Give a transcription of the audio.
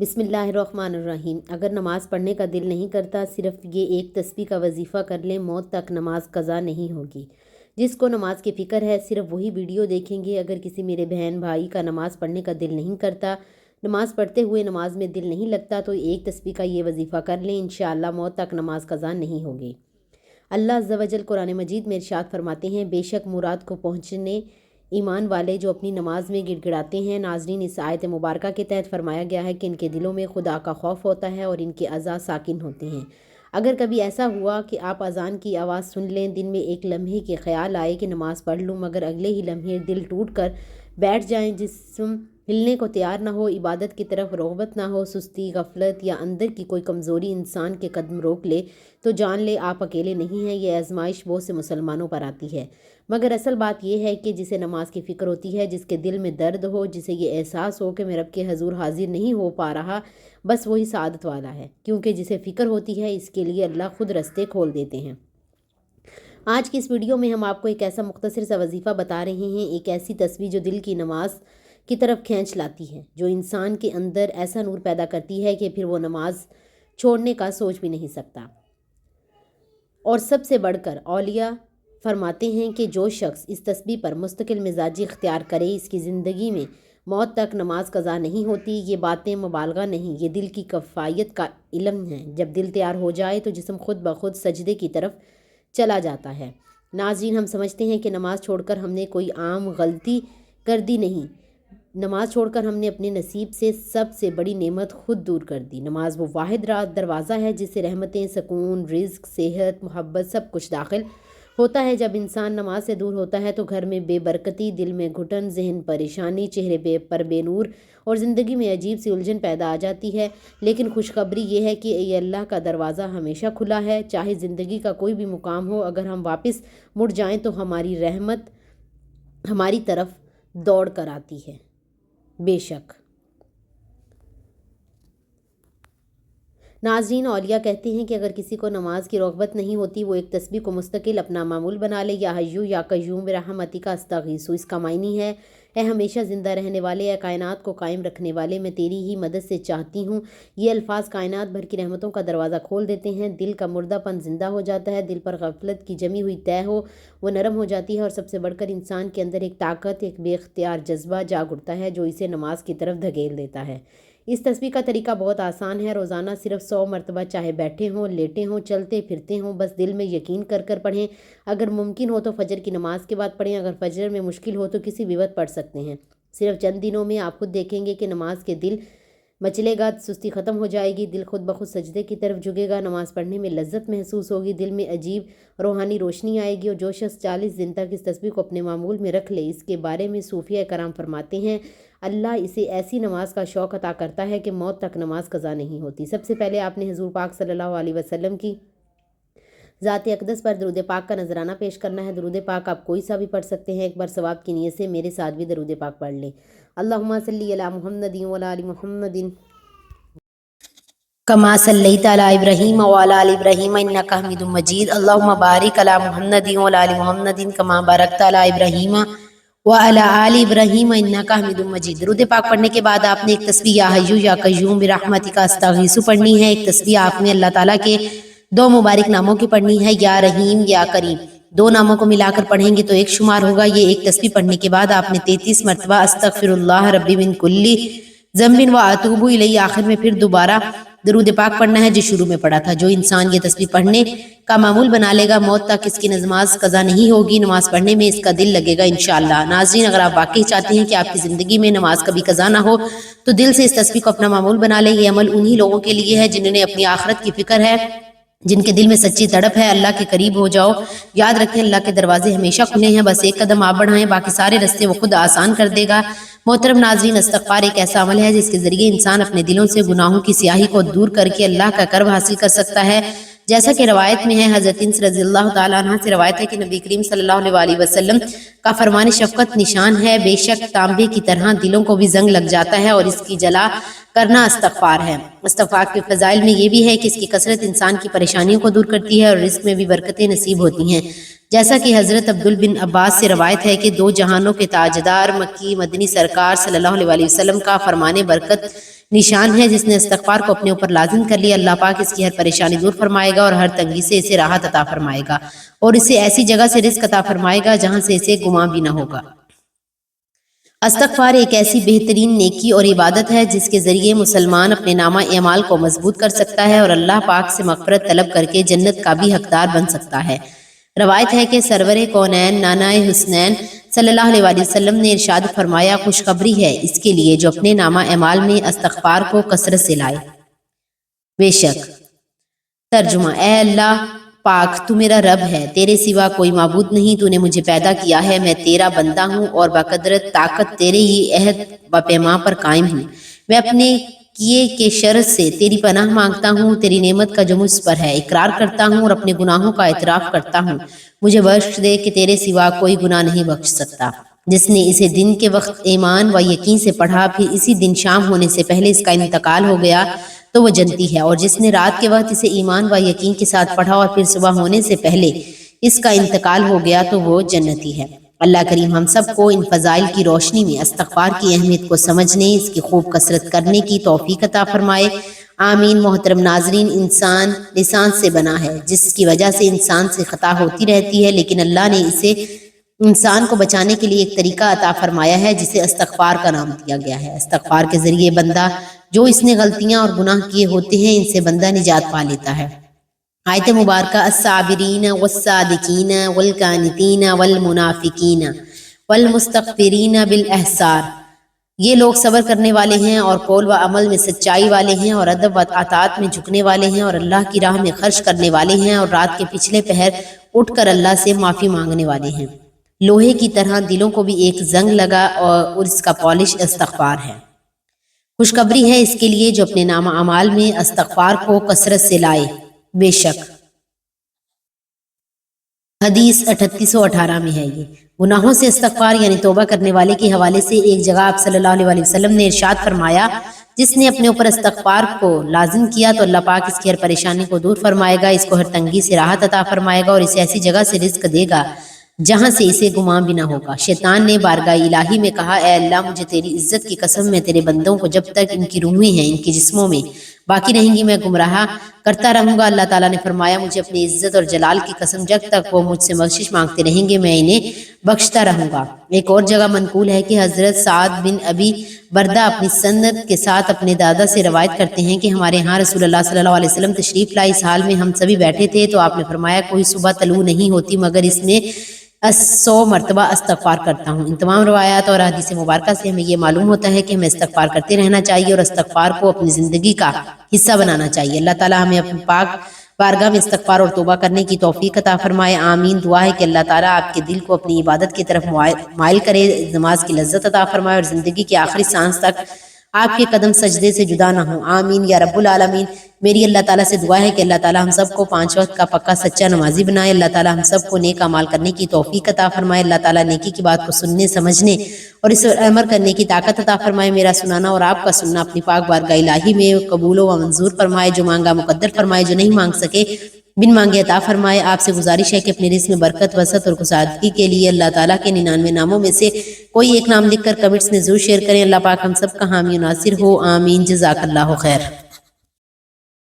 बिस्मिल्लाहिर्रहमानिर्रहीम। अगर नमाज़ पढ़ने का दिल नहीं करता, सिर्फ ये एक तस्बीह का वजीफ़ा कर लें, मौत तक नमाज कज़ा नहीं होगी। जिसको नमाज की फ़िक्र है सिर्फ वही वीडियो देखेंगे। अगर किसी मेरे बहन भाई का नमाज़ पढ़ने का दिल नहीं करता, नमाज़ पढ़ते हुए नमाज में दिल नहीं लगता, तो एक तस्बीह का ये वजीफ़ा कर लें, इंशाअल्लाह मौत तक नमाज कज़ा नहीं होगी। अल्लाह अज़्ज़ा वजल कुरान मजीद में इरशाद फरमाते हैं, बेशक मुराद को पहुँचने ईमान वाले जो अपनी नमाज में गिड़गिड़ाते हैं। नाज़रीन, इस आयत मुबारका के तहत फरमाया गया है कि इनके दिलों में खुदा का खौफ होता है और इनके अज़ा साकिन होते हैं। अगर कभी ऐसा हुआ कि आप अज़ान की आवाज़ सुन लें, दिन में एक लम्हे के ख्याल आए कि नमाज़ पढ़ लूँ, मगर अगले ही लम्हे दिल टूट कर बैठ जाएँ, जिस्म हिलने को तैयार ना हो, इबादत की तरफ रग़बत ना हो, सुस्ती, गफलत या अंदर की कोई कमज़ोरी इंसान के कदम रोक ले, तो जान ले आप अकेले नहीं हैं। ये आजमाइश बहुत से मुसलमानों पर आती है, मगर असल बात यह है कि जिसे नमाज की फ़िक्र होती है, जिसके दिल में दर्द हो, जिसे ये एहसास हो कि मैं रब के हजूर हाजिर नहीं हो पा रहा, बस वही सआदत वाला है। क्योंकि जिसे फ़िक्र होती है, इसके लिए अल्लाह खुद रस्ते खोल देते हैं। आज की इस वीडियो में हम आपको एक ऐसा मुख्तसर सा वजीफ़ा बता रहे हैं, एक ऐसी तस्वीर जो दिल की नमाज की तरफ खींच लाती है, जो इंसान के अंदर ऐसा नूर पैदा करती है कि फिर वो नमाज छोड़ने का सोच भी नहीं सकता। और सबसे बढ़कर औलिया फरमाते हैं कि जो शख्स इस तस्बीह पर मुस्तकिल मिजाजी इख्तियार करे, इसकी ज़िंदगी में मौत तक नमाज कज़ा नहीं होती। ये बातें मुबालगा नहीं, ये दिल की कफ़ायत का इल्म है। जब दिल तैयार हो जाए तो जिस्म खुद ब खुद सजदे की तरफ चला जाता है। नाज़रीन, हम समझते हैं कि नमाज़ छोड़कर हमने कोई आम गलती कर दी नहीं, नमाज़ छोड़कर हमने अपने नसीब से सबसे बड़ी नेमत खुद दूर कर दी। नमाज वो वाहिद दरवाज़ा है जिससे रहमतें, सुकून, रिज़्क, सेहत, मोहब्बत सब कुछ दाखिल होता है। जब इंसान नमाज से दूर होता है तो घर में बेबरकती, दिल में घुटन, जहन परेशानी, चेहरे पर बेनूर और ज़िंदगी में अजीब सी उलझन पैदा आ जाती है। लेकिन खुशखबरी ये है कि ये अल्लाह का दरवाज़ा हमेशा खुला है। चाहे ज़िंदगी का कोई भी मुकाम हो, अगर हम वापस मुड़ जाएँ तो हमारी रहमत हमारी तरफ दौड़ कर आती है। बेशक नाज़रीन, औलिया कहते हैं कि अगर किसी को नमाज की रग़बत नहीं होती, वो एक तस्बीह को मुस्तकिल अपना मामूल बना ले। या हय्यू या कय्यूम बिरहमतिका अस्तगीसु। इसका मायनी है, ए हमेशा ज़िंदा रहने वाले, ए कायनात को कायम रखने वाले, मैं तेरी ही मदद से चाहती हूँ। ये अल्फाज कायनात भर की रहमतों का दरवाज़ा खोल देते हैं। दिल का मुर्दापन ज़िंदा हो जाता है, दिल पर गफलत की जमी हुई तय हो वो नरम हो जाती है, और सबसे बढ़कर इंसान के अंदर एक ताकत, एक बेख्तियार जज्बा जाग उठता है जो इसे नमाज की तरफ धकेल देता है। इस तस्बीह का तरीका बहुत आसान है। रोज़ाना सिर्फ 100 मरतबा, चाहे बैठे हों, लेटे हों, चलते फिरते हों, बस दिल में यकीन कर कर पढ़ें। अगर मुमकिन हो तो फजर की नमाज के बाद पढ़ें। अगर फजर में मुश्किल हो तो किसी भी वक्त पढ़ सकते हैं। सिर्फ चंद दिनों में आप खुद देखेंगे कि नमाज के दिल मचलेगा, सुस्ती ख़त्म हो जाएगी, दिल खुद ब खुद सजदे की तरफ झुकेगा, नमाज़ पढ़ने में लज्जत महसूस होगी, दिल में अजीब रूहानी रोशनी आएगी। और जो शख्स 40 दिन तक इस तस्बीह को अपने मामूल में रख ले, इसके बारे में सूफिया कराम फरमाते हैं, अल्लाह इसे ऐसी नमाज का शौक़ अता करता है कि मौत तक नमाज कज़ा नहीं होती। सबसे पहले आपने हुज़ूर पाक सल्लल्लाहु अलैहि वसल्लम की ज़ात अक़दस पर दरूद पाक का नजराना पेश करना है। दरूद पाक आप कोई सा भी पढ़ सकते हैं। एक बार सवाब की नीयत से मेरे साथ भी दरूद पाक पढ़ लें। अल्लाहुम्मा सल्ली अला मुहम्मदिन व अला आलि मुहम्मदिन कमा सल्लैता अला इब्राहीम व अला आलि इब्राहीम इन्नका हमीदुम मजीद। अल्लाहुम्मा बारिक अला मुहम्मदिन व अला आलि मुहम्मदिन कमा बारकता अला इब्राहीम व अला आलि इब्राहीम इन्नका हमीदुम मजीद। दरूद पाक पढ़ने के बाद आपने एक तस्बीह या हय्यू या कय्यूम बिरहमतिका अस्तगीसु पढ़नी है। एक तस्बीह आपने अल्लाह ताला के 2 मुबारक नामों की पढ़नी है, या रहीम या करीम। 2 नामों को मिलाकर पढ़ेंगे तो एक शुमार होगा। ये एक तस्बीह पढ़ने के बाद आपने 33 मरतबा अस्तगफिरुल्लाह रब्बी मिन कुल्ली ज़म्बिन व अतूबु इलैहि आखिर में फिर दोबारा दरूद पाक पढ़ना है जो शुरू में पढ़ा था। जो इंसान ये तस्बीह पढ़ने का मामूल बना लेगा, मौत तक इसकी नमाज कज़ा नहीं होगी, नमाज पढ़ने में इसका दिल लगेगा इंशाअल्लाह। नाज़रीन, अगर आप वाकई चाहते हैं कि आपकी ज़िंदगी में नमाज कभी कज़ा ना हो, तो दिल से इस तस्बीह को अपना मामूल बना लें। ये अमल उन्हीं लोगों के लिए है जिन्होंने अपनी आखिरत की फिक्र है, जिनके दिल में सच्ची तड़प है। अल्लाह के करीब हो जाओ। याद रखें, अल्लाह के दरवाजे हमेशा खुले हैं, बस एक कदम आप बढ़ाएं, बाकी सारे रास्ते वो खुद आसान कर देगा। मोहतरम नाज़रीन, इस्तिग़फ़ार एक ऐसा अमल है जिसके ज़रिए इंसान अपने दिलों से गुनाहों की स्याही को दूर करके अल्लाह का कर्ब हासिल कर सकता है। जैसा कि रवायत में है, हज़रत अनस रज़ियल्लाहु ताला अन्हा से रवायत है कि नबी करीम सल्लल्लाहु अलैहि वसल्लम का फरमान शफ़क़त निशान है, बेशक तांबे की तरह दिलों को भी जंग लग जाता है और इसकी जला करना इस्तिग़फ़ार है। इस्तिग़फ़ार के फ़ज़ाइल में ये भी है कि इसकी कसरत इंसान की परेशानियों को दूर करती है और रिज़्क़ में भी बरकतें नसीब होती हैं। जैसा कि हज़रत अब्दुल बिन अब्बास से रवायत है कि 2 जहानों के ताजदार मक्की मदनी सरकार सल्लल्लाहु अलैहि वसल्लम का फरमाने बरकत نشان ہے جس نے استغفار کو اپنے اوپر لازم کر لیا، اللہ پاک اس کی ہر پریشانی دور فرمائے گا اور ہر تنگی سے اسے راحت عطا فرمائے گا اور اسے ایسی جگہ سے رزق عطا فرمائے گا جہاں سے اسے گمان بھی نہ ہوگا۔ استغفار ایک ایسی بہترین نیکی اور عبادت ہے جس کے ذریعے مسلمان اپنے نامہ اعمال کو مضبوط کر سکتا ہے اور اللہ پاک سے مغفرت طلب کر کے جنت کا بھی حقدار بن سکتا ہے۔ روایت ہے کہ سرور کونین نانائے حسنین صلی اللہ علیہ وآلہ وسلم نے ارشاد فرمایا، خوشخبری ہے اس کے لیے جو اپنے نامہ اعمال میں استغفار کو کثرت سے لائے۔ بے شک ترجمہ، اے اللہ پاک تو میرا رب ہے، تیرے سوا کوئی معبود نہیں، تو نے مجھے پیدا کیا ہے، میں تیرا بندہ ہوں اور بقدرت طاقت تیرے ہی عہد و پیمان پر قائم ہوں۔ میں اپنے کیے کے شر سے تیری پناہ مانگتا ہوں، تیری نعمت کا جو مجھ پر ہے اقرار کرتا ہوں اور اپنے گناہوں کا اعتراف کرتا ہوں۔ مجھے بخش دے کہ تیرے سوا کوئی گناہ نہیں بخش سکتا۔ جس نے اسے دن کے وقت ایمان و یقین سے پڑھا، پھر اسی دن شام ہونے سے پہلے اس کا انتقال ہو گیا تو وہ جنتی ہے، اور جس نے رات کے وقت اسے ایمان و یقین کے ساتھ پڑھا اور پھر صبح ہونے سے پہلے اس کا انتقال ہو گیا تو وہ جنتی ہے۔ اللہ کریم ہم سب کو ان فضائل کی روشنی میں استغفار کی اہمیت کو سمجھنے، اس کی خوب کثرت کرنے کی توفیق عطا فرمائے، آمین۔ محترم ناظرین، انسان لسان سے بنا ہے جس کی وجہ سے انسان سے خطا ہوتی رہتی ہے، لیکن اللہ نے اسے انسان کو بچانے کے لیے ایک طریقہ عطا فرمایا ہے جسے استغفار کا نام دیا گیا ہے۔ استغفار کے ذریعے بندہ جو اس نے غلطیاں اور گناہ کیے ہوتے ہیں ان سے بندہ نجات پا لیتا ہے۔ آیت مبارکہ، الصابرین والصادقین والقانتین والمنافقین والمستغفرین بالاسحار، یہ لوگ صبر کرنے والے ہیں اور قول و عمل میں سچائی والے ہیں اور ادب و اطاعت میں جھکنے والے ہیں اور اللہ کی راہ میں خرچ کرنے والے ہیں اور رات کے پچھلے پہر اٹھ کر اللہ سے معافی مانگنے والے ہیں۔ لوہے کی طرح دلوں کو بھی ایک زنگ لگا اور اس کا پالش استغفار ہے۔ خوشخبری ہے اس کے لیے جو اپنے نامہ اعمال میں استغفار کو کثرت سے لائے۔ بے شک حدیث 3818 میں ہے یہ۔ گناہوں سے استغفار یعنی توبہ کرنے والے کے حوالے سے ایک جگہ آپ صلی اللہ علیہ وآلہ وسلم نے ارشاد فرمایا، جس نے اپنے اوپر استغفار کو لازم کیا تو اللہ پاک اس کی ہر پریشانی کو دور فرمائے گا، اس کو ہر تنگی سے راحت عطا فرمائے گا اور اسے ایسی جگہ سے رزق دے گا جہاں سے اسے گمان بھی نہ ہوگا۔ شیطان نے بارگاہ الہی میں کہا، اے اللہ مجھے تیری عزت کی قسم، میں تیرے بندوں کو جب تک ان کی روحیں ہیں ان کے جسموں میں باقی رہیں گی میں گمراہ کرتا رہوں گا۔ اللہ تعالیٰ نے فرمایا، مجھے اپنی عزت اور جلال کی قسم جب تک وہ مجھ سے بخشش مانگتے رہیں گے میں انہیں بخشتا رہوں گا۔ ایک اور جگہ منقول ہے کہ حضرت سعد بن ابی بردہ اپنی سند کے ساتھ اپنے دادا سے روایت کرتے ہیں کہ ہمارے ہاں رسول اللہ صلی اللہ علیہ وسلم تشریف لائے، اس حال میں ہم سبھی بیٹھے تھے تو آپ نے فرمایا، کوئی صبح طلوع نہیں ہوتی مگر اس میں 100 مرتبہ استغفار کرتا ہوں۔ ان تمام روایات اور حدیث مبارکہ سے ہمیں یہ معلوم ہوتا ہے کہ ہمیں استغفار کرتے رہنا چاہیے اور استغفار کو اپنی زندگی کا حصہ بنانا چاہیے۔ اللہ تعالیٰ ہمیں اپنے پاک بارگاہ میں استغفار اور توبہ کرنے کی توفیق عطا فرمائے، آمین۔ دعا ہے کہ اللہ تعالیٰ آپ کے دل کو اپنی عبادت کی طرف مائل کرے، نماز کی لذت عطا فرمائے اور زندگی کے آخری سانس تک آپ کے قدم سجدے سے جدا نہ ہوں، آمین یا رب العالمین۔ میری اللہ تعالیٰ سے دعا ہے کہ اللہ تعالیٰ ہم سب کو 5 وقت کا پکا سچا نمازی بنائے، اللہ تعالیٰ ہم سب کو نیک اعمال کرنے کی توفیق عطا فرمائے، اللہ تعالیٰ نیکی کی بات کو سننے سمجھنے اور اس پر عمل کرنے کی طاقت عطا فرمائے۔ میرا سنانا اور آپ کا سننا اپنی پاک بارگاہ الہی میں قبول و منظور فرمائے، جو مانگا مقدر فرمائے، جو نہیں مانگ سکے بن مانگے عطا فرمائے۔ آپ سے گزارش ہے کہ اپنے رزق میں برکت، وسعت اور کسادگی کے لیے اللہ تعالیٰ کے 99 ناموں میں سے کوئی ایک نام لکھ کر کمنٹس میں ضرور شیئر کریں۔ اللہ پاک ہم سب کا حامی و ناصر ہو، آمین۔ جزاک اللہ خیر۔